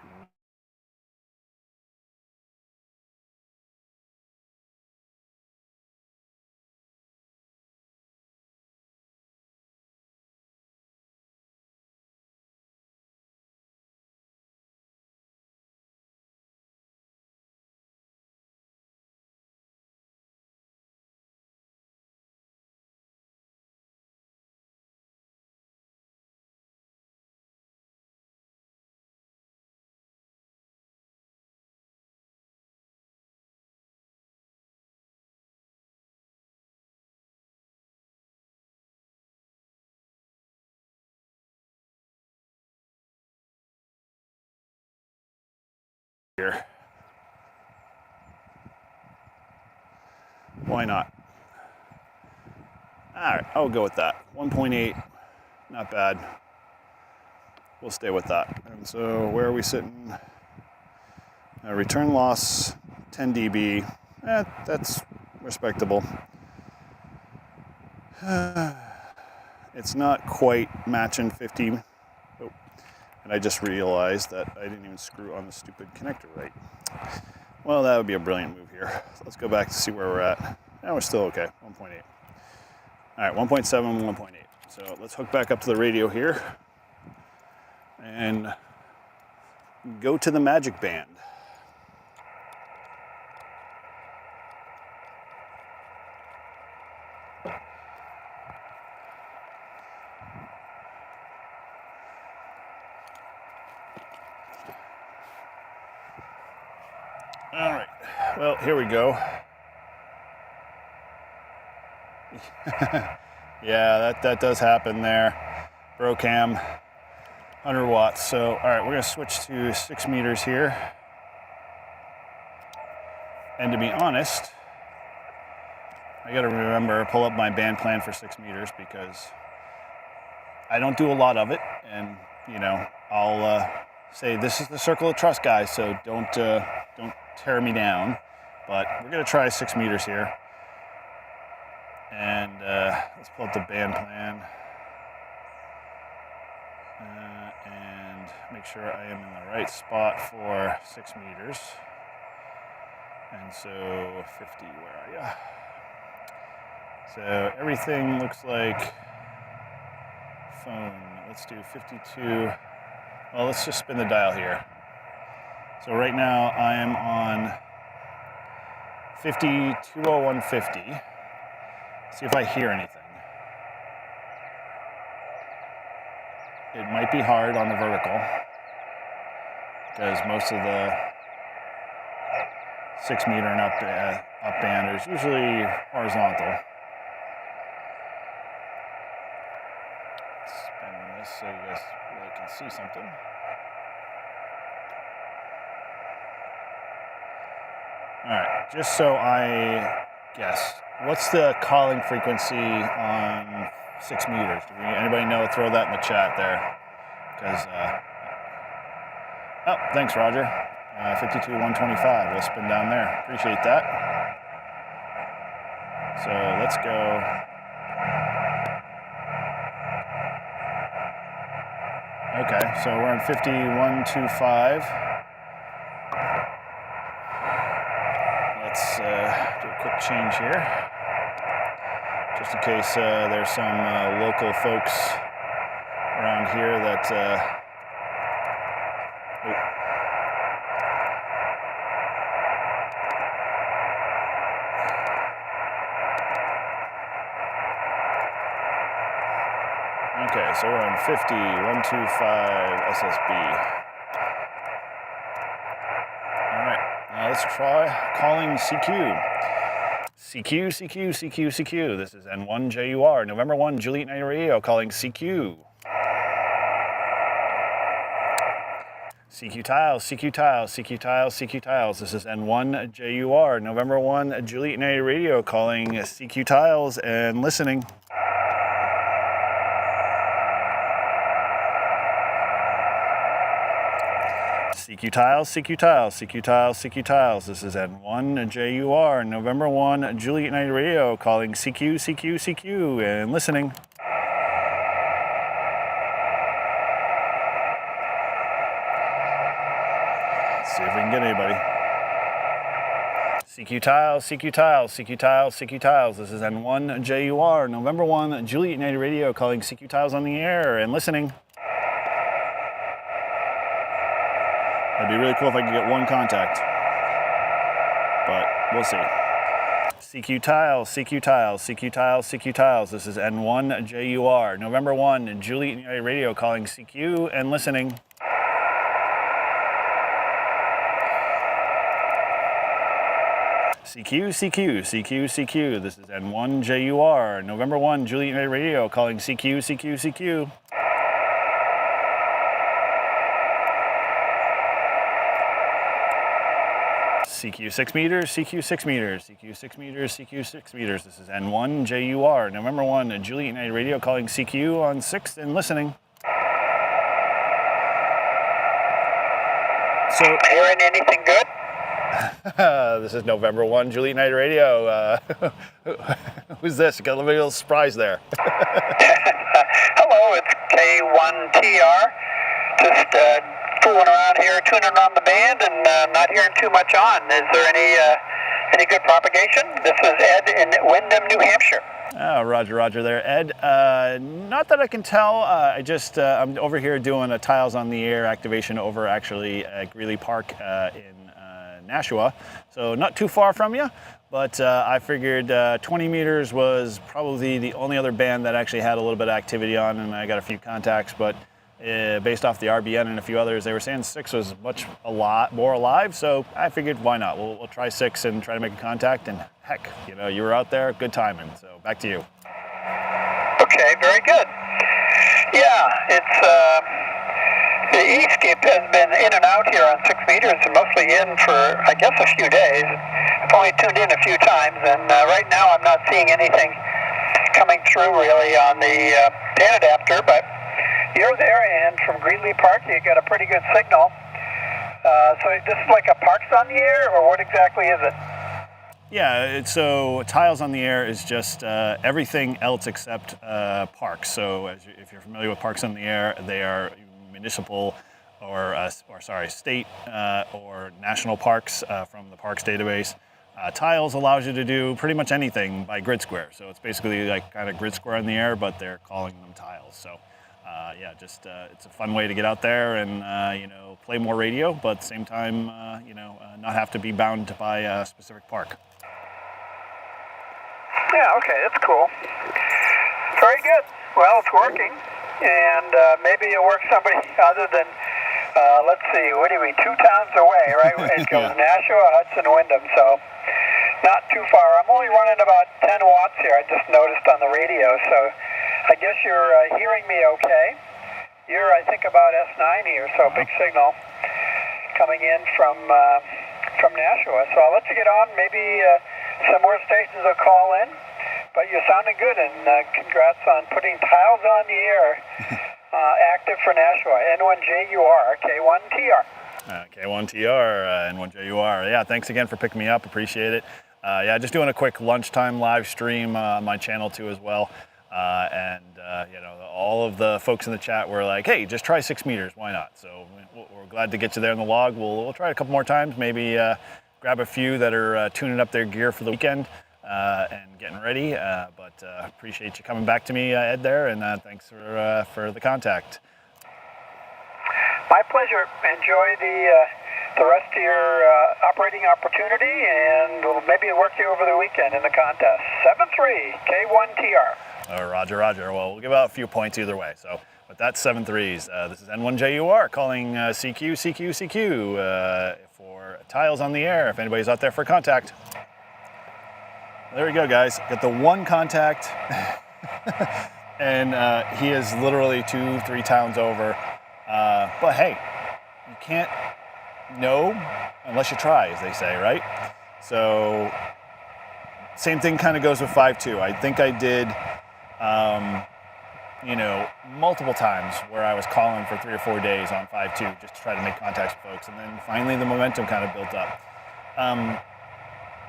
here. Why not? All right, I'll go with that. 1.8, not bad. We'll stay with that. And so where are we sitting? Return loss, 10 dB. That's respectable. It's not quite matching 50. Oh, and I just realized that I didn't even screw on the stupid connector right. Well, that would be a brilliant move here. So let's go back to see where we're at. Now we're still okay, 1.8. All right, 1.7, 1.8. So let's hook back up to the radio here and go to the magic band. All right, well, here we go. Yeah, that does happen there. Brocam, 100 watts. So, all right, we're gonna switch to 6 meters here. And to be honest, I gotta remember, pull up my band plan for 6 meters because I don't do a lot of it. And, you know, I'll say this is the circle of trust, guys, so don't tear me down. But we're gonna try 6 meters here. And let's pull up the band plan and make sure I am in the right spot for 6 meters. And so 50, where are you? So everything looks like phone. Let's do 52. Well, let's just spin the dial here. So right now I am on 520150. See if I hear anything. It might be hard on the vertical because most of the 6 meter and up band is usually horizontal. Let's spin this so you guys really can see something. All right, just so I guess. What's the calling frequency on 6 meters? Anybody know? Throw that in the chat there. Because, oh, thanks, Roger. 52,125. We'll spin down there. Appreciate that. So let's go. Okay, so we're on 5125. Let's do a quick change here. Just in case there's some local folks around here that Okay, so we're on 5125 SSB. All right, now let's try calling CQ. CQ, CQ, CQ, CQ. This is N1 JUR, November 1, Juliet Night Radio, calling CQ. CQ tiles, CQ tiles, CQ tiles, CQ tiles. This is N1 JUR, November 1, Juliet Night Radio, calling CQ tiles and listening. CQ tiles, CQ tiles, CQ tiles, CQ tiles. This is N1 JUR, November 1, Juliet Night Radio, calling CQ, CQ, CQ, and listening. Let's see if we can get anybody. CQ tiles, CQ tiles, CQ tiles, CQ tiles. This is N1 JUR, November 1, Juliet Night Radio, calling CQ tiles on the air and listening. It'd be really cool if I could get one contact, but we'll see. CQ tiles, CQ tiles, CQ tiles, CQ tiles. This is N1 JUR, November 1, Juliet Night Radio, calling CQ and listening. CQ, CQ, CQ, CQ. This is N1 JUR, November 1, Juliet Night Radio, calling CQ, CQ, CQ. CQ 6 meters, CQ 6 meters, CQ 6 meters, CQ 6 meters. This is N1 JUR, November 1, Juliet United Radio calling CQ on 6 and listening. So, Hearing anything good? this is November 1, Juliet United Radio. Who's this? Got a little surprise there. Hello, it's K1TR. Just fooling around here, tuning on the band, and not hearing too much on. Is there any good propagation? This is Ed in Windham, New Hampshire. Oh, Roger there, Ed. Not that I can tell. I'm over here doing a Tiles on the Air activation over actually at Greeley Park in Nashua, so not too far from you. But I figured 20 meters was probably the only other band that actually had a little bit of activity on, and I got a few contacts. But based off the RBN and a few others, they were saying 6 was a lot more alive. So I figured, why not? We'll try 6 and try to make a contact. And heck, you were out there, good timing. So back to you. Okay, very good. Yeah, it's the E-skip has been in and out here on 6 meters, and mostly in for I guess a few days. I've only tuned in a few times, and right now I'm not seeing anything coming through really on the pan adapter, but you're there, and from Greeley Park you got a pretty good signal. So this is like a Parks on the Air, or what exactly is it? Yeah, so Tiles on the Air is just everything else except parks. So if you're familiar with Parks on the Air, they are municipal or state or national parks from the parks database. Tiles allows you to do pretty much anything by grid square. So it's basically like kind of grid square in the air, but they're calling them tiles. So it's a fun way to get out there and play more radio, but at the same time not have to be bound to by a specific park. Yeah, okay, that's cool. Very good. Well, it's working, and maybe it'll work somebody other than, let's see, what are we, 2 towns away, right? It goes Yeah. Nashua, Hudson, Windham, so not too far. I'm only running about 10 watts here, I just noticed on the radio, so I guess you're hearing me okay. You're, I think, about S9 here, so big signal coming in from Nashua. So I'll let you get on. Maybe some more stations will call in, but you're sounding good, and congrats on putting Tiles on the Air active for Nashua. N1JUR, K1TR. K1TR, N1JUR. Yeah, thanks again for picking me up. Appreciate it. Just doing a quick lunchtime live stream on my channel too as well. All of the folks in the chat were like, hey, just try 6 meters. Why not? So we're glad to get you there in the log. We'll try it a couple more times. Maybe grab a few that are tuning up their gear for the weekend and getting ready. But appreciate you coming back to me, Ed, there, and thanks for the contact. My pleasure. Enjoy the rest of your operating opportunity, and we'll maybe work you over the weekend in the contest. 7-3, K1TR. Roger. Well, we'll give out a few points either way. So, with that 7-3s, this is N1JUR calling CQ for Tiles on the Air. If anybody's out there for contact. There we go, guys. Got the one contact, and he is literally 2-3 towns over. But hey, you can't know unless you try, as they say, right? So, same thing kind of goes with 5.2. I think I did, multiple times where I was calling for 3 or 4 days on 5.2 just to try to make contacts with folks, and then finally the momentum kind of built up.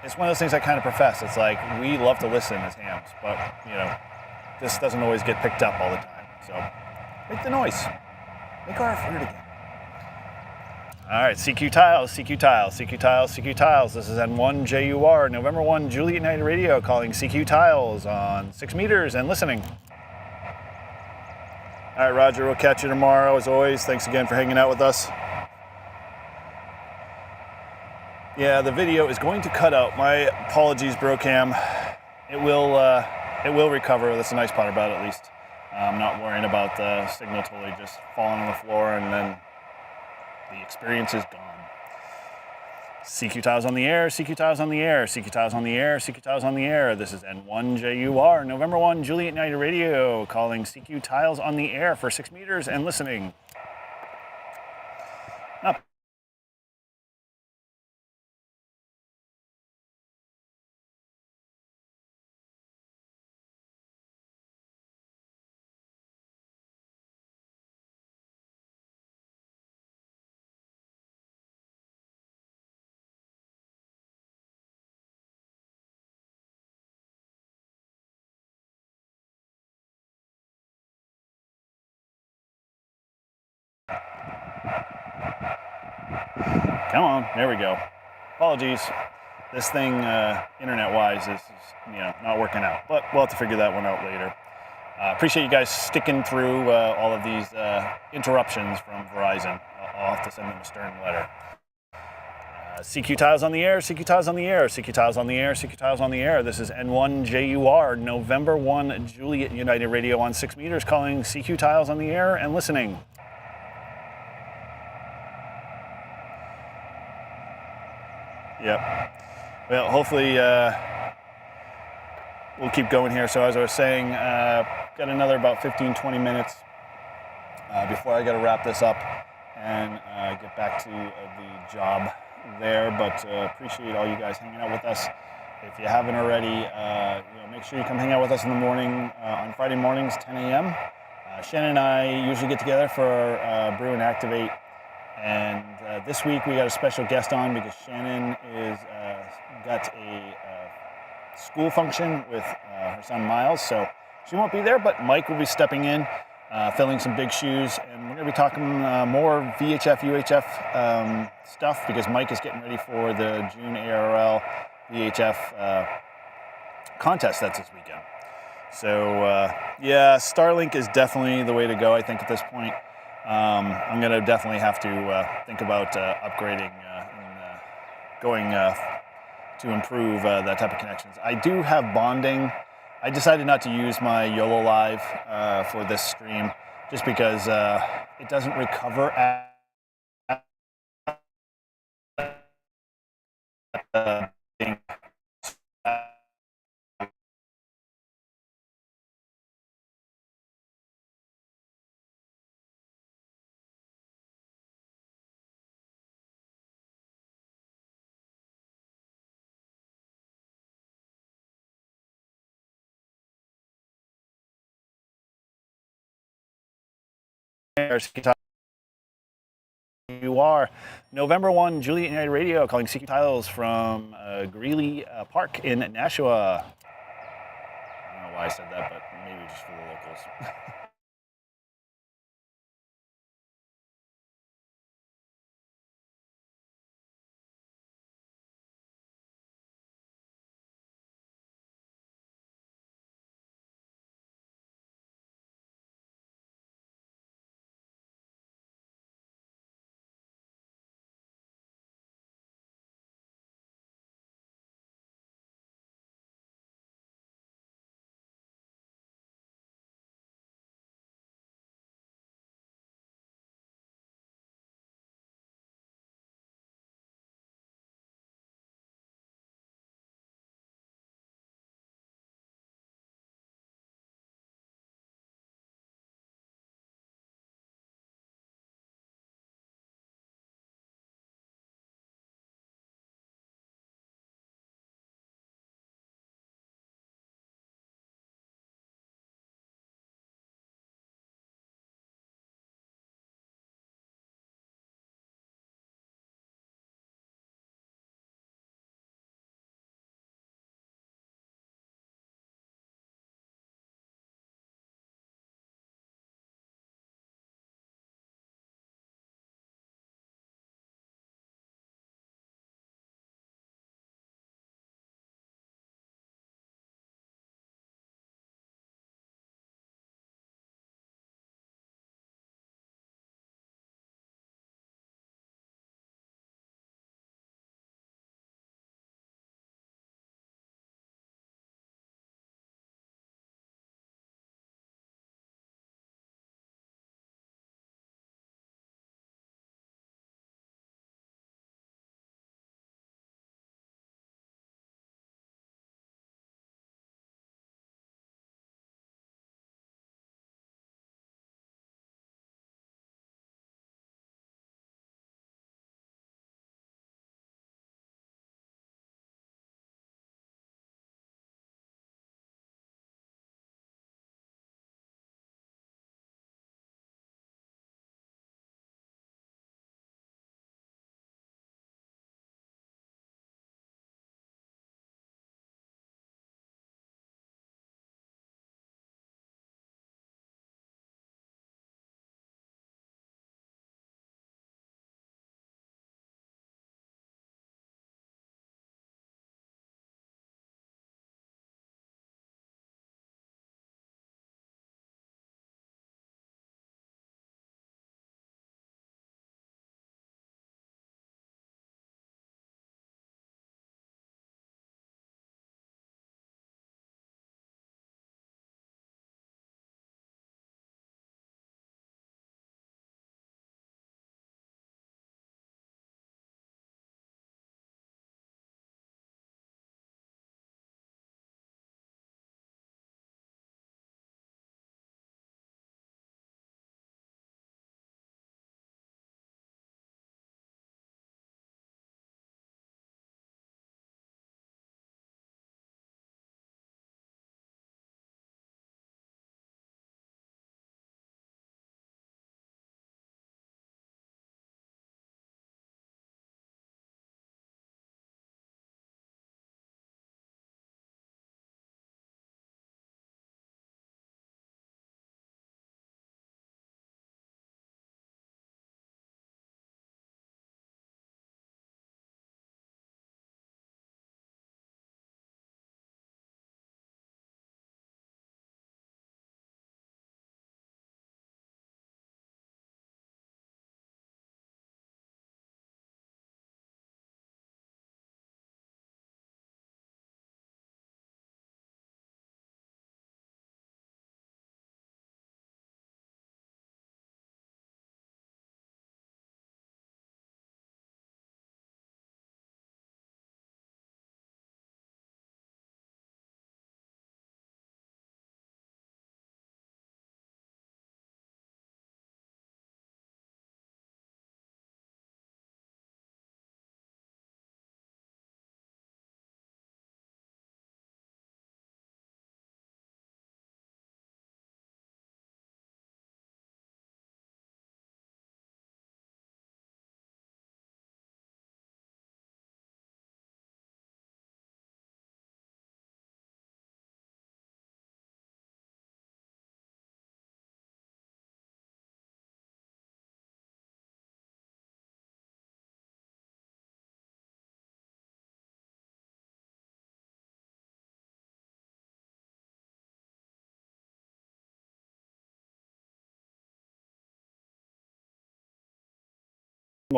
It's one of those things I kind of profess. It's like, we love to listen as hams, but, this doesn't always get picked up all the time. So, make the noise. Make our effort again. All right, CQ Tiles. This is N1JUR, November 1, Juliet United Radio calling CQ Tiles on 6 meters and listening. All right, Roger, we'll catch you tomorrow as always. Thanks again for hanging out with us. Yeah, the video is going to cut out. My apologies, Brocam. It will recover. That's the nice part about it, at least. I'm not worrying about the signal totally just falling on the floor and then the experience is gone. CQ Tiles on the Air, CQ Tiles on the Air, CQ Tiles on the Air, CQ Tiles on the Air. This is N1JUR, November 1, Juliet United Radio, calling CQ Tiles on the Air for 6 meters and listening. Come on, there we go. Apologies. This thing, internet-wise, is not working out, but we'll have to figure that one out later. Appreciate you guys sticking through all of these interruptions from Verizon. I'll have to send them a stern letter. CQ Tiles on the air, CQ Tiles on the air, CQ Tiles on the air, CQ Tiles on the air. This is N1JUR, November 1, Juliet United Radio on 6 meters, calling CQ Tiles on the air and listening. Yep. Well, hopefully we'll keep going here. So as I was saying, got another about 15-20 minutes before I got to wrap this up and get back to the job there. But appreciate all you guys hanging out with us. If you haven't already, make sure you come hang out with us in the morning on Friday mornings, 10 a.m. Shannon and I usually get together for Brew and Activate. And this week we got a special guest on because Shannon is got a school function with her son Miles, so she won't be there, but Mike will be stepping in, filling some big shoes, and we're going to be talking more VHF, UHF stuff because Mike is getting ready for the June ARL VHF contest that's this weekend. So Starlink is definitely the way to go, I think, at this point. I'm going to definitely have to think about upgrading and going to improve that type of connections. I do have bonding. I decided not to use my YOLO Live for this stream just because it doesn't recover at You are November 1, Juliet United Radio, calling CQ Tiles from Greeley Park in Nashua. I don't know why I said that, but maybe just for the locals.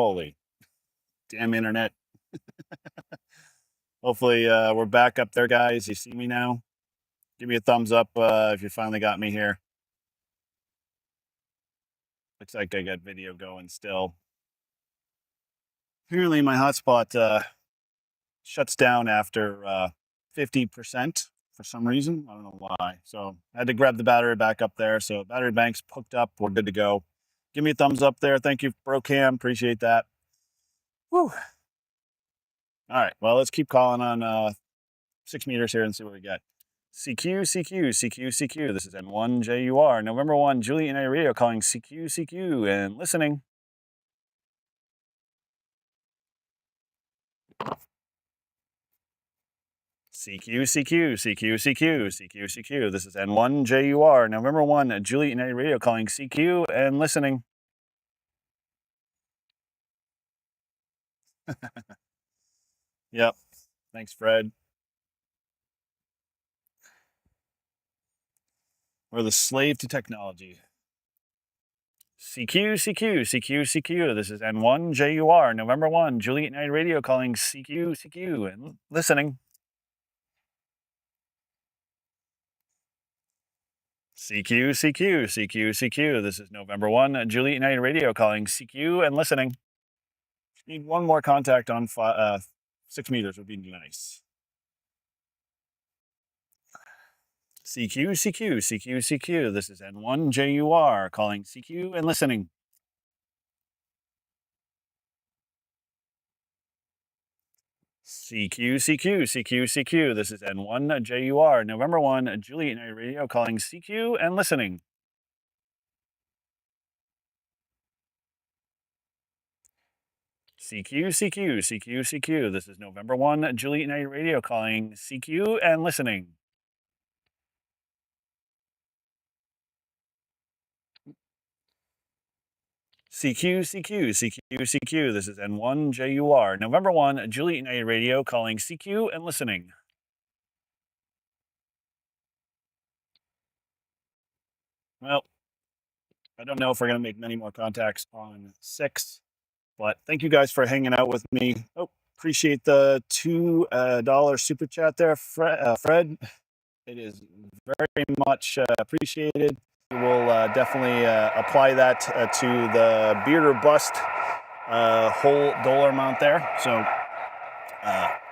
moly. Damn internet. Hopefully we're back up there, guys. You see me now? Give me a thumbs up if you finally got me here. Looks like I got video going still. Apparently my hotspot shuts down after 50% for some reason. I don't know why. So I had to grab the battery back up there. So battery bank's hooked up. We're good to go. Give me a thumbs up there. Thank you, BroCam. Appreciate that. Whew. All right. Well, let's keep calling on 6 meters here and see what we get. CQ, CQ, CQ, CQ. This is N1JUR. November 1, Juliet and Radio calling CQ, CQ, and listening. CQ, CQ, CQ, CQ, CQ, CQ. This is N1JUR. November 1, Juliet and Radio calling CQ and listening. Yep. Thanks, Fred. We're the slave to technology. CQ, CQ, CQ, CQ. This is N1JUR. November 1, Juliet and Radio calling CQ, CQ, and listening. CQ, CQ, CQ, CQ. This is November 1, Juliet and Radio calling CQ and listening. Need one more contact on 6 meters would be nice. CQ, CQ, CQ, CQ. This is N1JUR calling CQ and listening. CQ, CQ, CQ, CQ. This is N1JUR. November 1, Juliet and Radio calling CQ and listening. CQ, CQ, CQ, CQ. This is November 1, Juliet and Radio calling CQ and listening. CQ, CQ, CQ, CQ. This is N1JUR. November 1, Juliet and Radio calling CQ and listening. Well, I don't know if we're going to make many more contacts on 6, but thank you guys for hanging out with me. Oh, appreciate the $2 super chat there, Fred. It is very much appreciated. We will definitely apply that to the beard or bust whole dollar amount there. So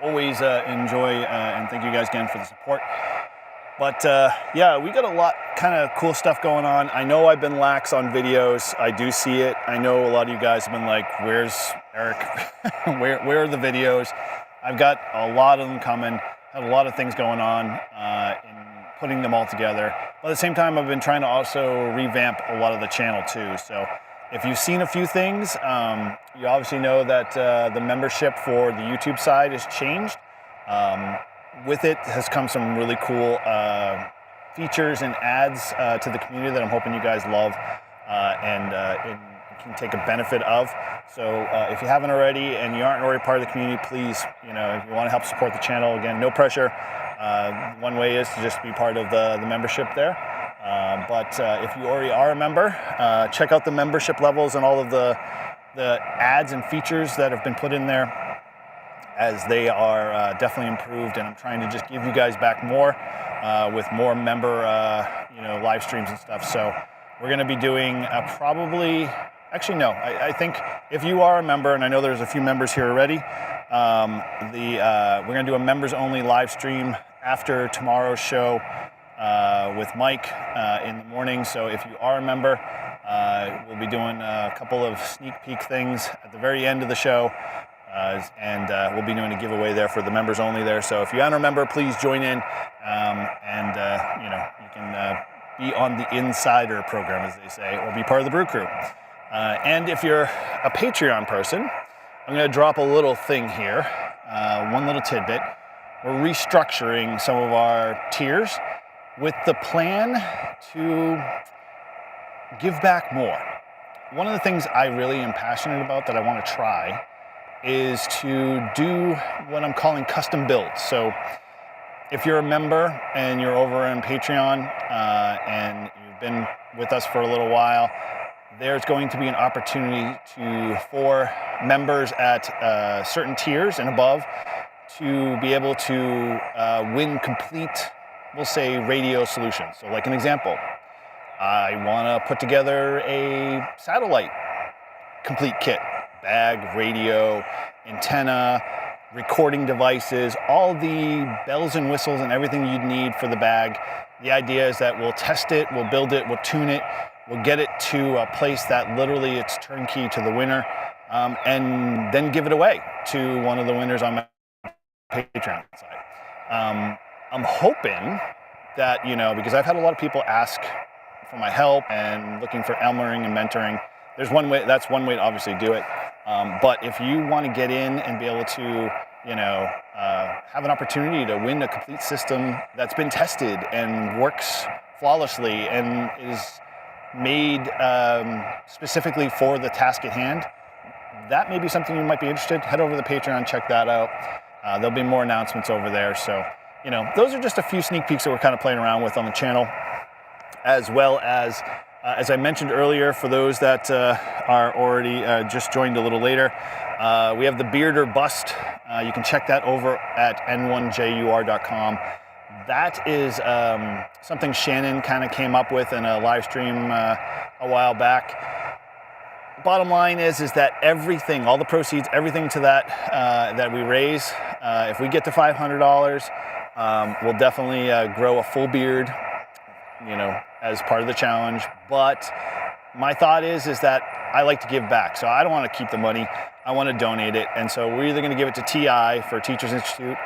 always enjoy and thank you guys again for the support. But yeah, we got a lot kind of cool stuff going on. I know I've been lax on videos. I do see it. I know a lot of you guys have been like, where's Eric? where are the videos? I've got a lot of them coming. Have a lot of things going on in putting them all together. But at the same time, I've been trying to also revamp a lot of the channel too. So if you've seen a few things, you obviously know that the membership for the YouTube side has changed. With it has come some really cool features and ads to the community that I'm hoping you guys love and can take a benefit of. So if you haven't already and you aren't already part of the community, please, if you want to help support the channel, again, no pressure. One way is to just be part of the membership there. But if you already are a member, check out the membership levels and all of the ads and features that have been put in there, as they are definitely improved, and I'm trying to just give you guys back more with more member live streams and stuff. So we're going to be doing I think if you are a member, and I know there's a few members here already, we're going to do a members only live stream after tomorrow's show with Mike in the morning. So if you are a member, we'll be doing a couple of sneak peek things at the very end of the show. And we'll be doing a giveaway there for the members only there. So if you aren't a member, please join in, and you can be on the insider program, as they say, or be part of the Brew Crew. And if you're a Patreon person, I'm going to drop a little thing here, one little tidbit. We're restructuring some of our tiers with the plan to give back more. One of the things I really am passionate about that I want to try is to do what I'm calling custom builds. So if you're a member and you're over on Patreon and you've been with us for a little while, there's going to be an opportunity for members at certain tiers and above to be able to win complete, we'll say, radio solutions. So like an example, I want to put together a satellite complete kit, bag, radio, antenna, recording devices, all the bells and whistles and everything you'd need for the bag. The idea is that we'll test it, we'll build it, we'll tune it, we'll get it to a place that literally it's turnkey to the winner, and then give it away to one of the winners on my Patreon side. I'm hoping that, because I've had a lot of people ask for my help and looking for elmering and mentoring. There's one way, that's one way to obviously do it. But if you want to get in and be able to, have an opportunity to win a complete system that's been tested and works flawlessly and is made specifically for the task at hand, that may be something you might be interested. Head over to the Patreon, check that out. There'll be more announcements over there. So, those are just a few sneak peeks that we're kind of playing around with on the channel, as well as I mentioned earlier, for those that are already just joined a little later, we have the Beard or Bust. You can check that over at n1jur.com. That is something Shannon kind of came up with in a live stream a while back. Bottom line is that everything, all the proceeds, everything to that we raise, if we get to $500, we'll definitely grow a full beard, as part of the challenge. But my thought is that I like to give back. So I don't want to keep the money. I want to donate it. And so we're either going to give it to TI for Teachers Institute,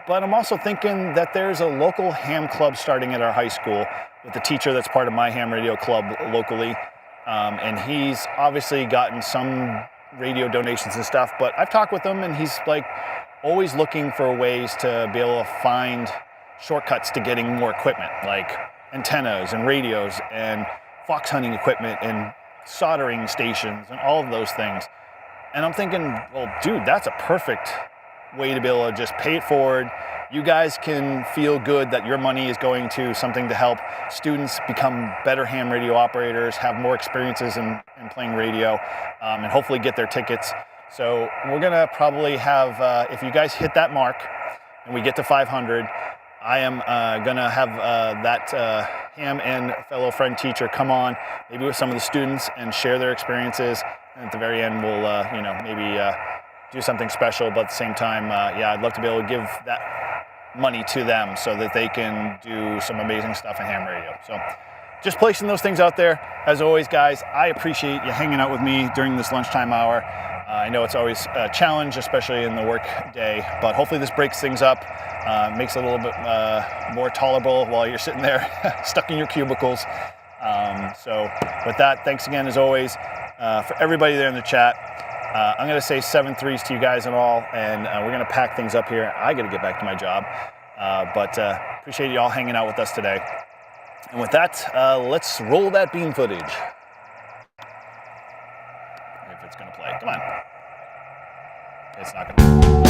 but I'm also thinking that there's a local ham club starting at our high school with a teacher that's part of my ham radio club locally. And he's obviously gotten some radio donations and stuff, but I've talked with him and he's like always looking for ways to be able to find shortcuts to getting more equipment, like antennas and radios and fox hunting equipment and soldering stations and all of those things. And I'm thinking, well, dude, that's a perfect way to be able to just pay it forward. You guys can feel good that your money is going to something to help students become better ham radio operators, have more experiences in playing radio, and hopefully get their tickets. So we're gonna probably have, if you guys hit that mark and we get to 500, I am gonna have that ham and fellow friend teacher come on, maybe with some of the students, and share their experiences. And at the very end, we'll maybe do something special. But at the same time, I'd love to be able to give that money to them so that they can do some amazing stuff in ham radio. So just placing those things out there. As always, guys, I appreciate you hanging out with me during this lunchtime hour. I know it's always a challenge, especially in the work day, but hopefully this breaks things up, makes it a little bit more tolerable while you're sitting there stuck in your cubicles. So with that, thanks again as always. For everybody there in the chat, I'm going to say 7 threes to you guys and all, and we're going to pack things up here. I got to get back to my job, but appreciate you all hanging out with us today. And with that, let's roll that beam footage. If it's going to play. Come on. It's not going to.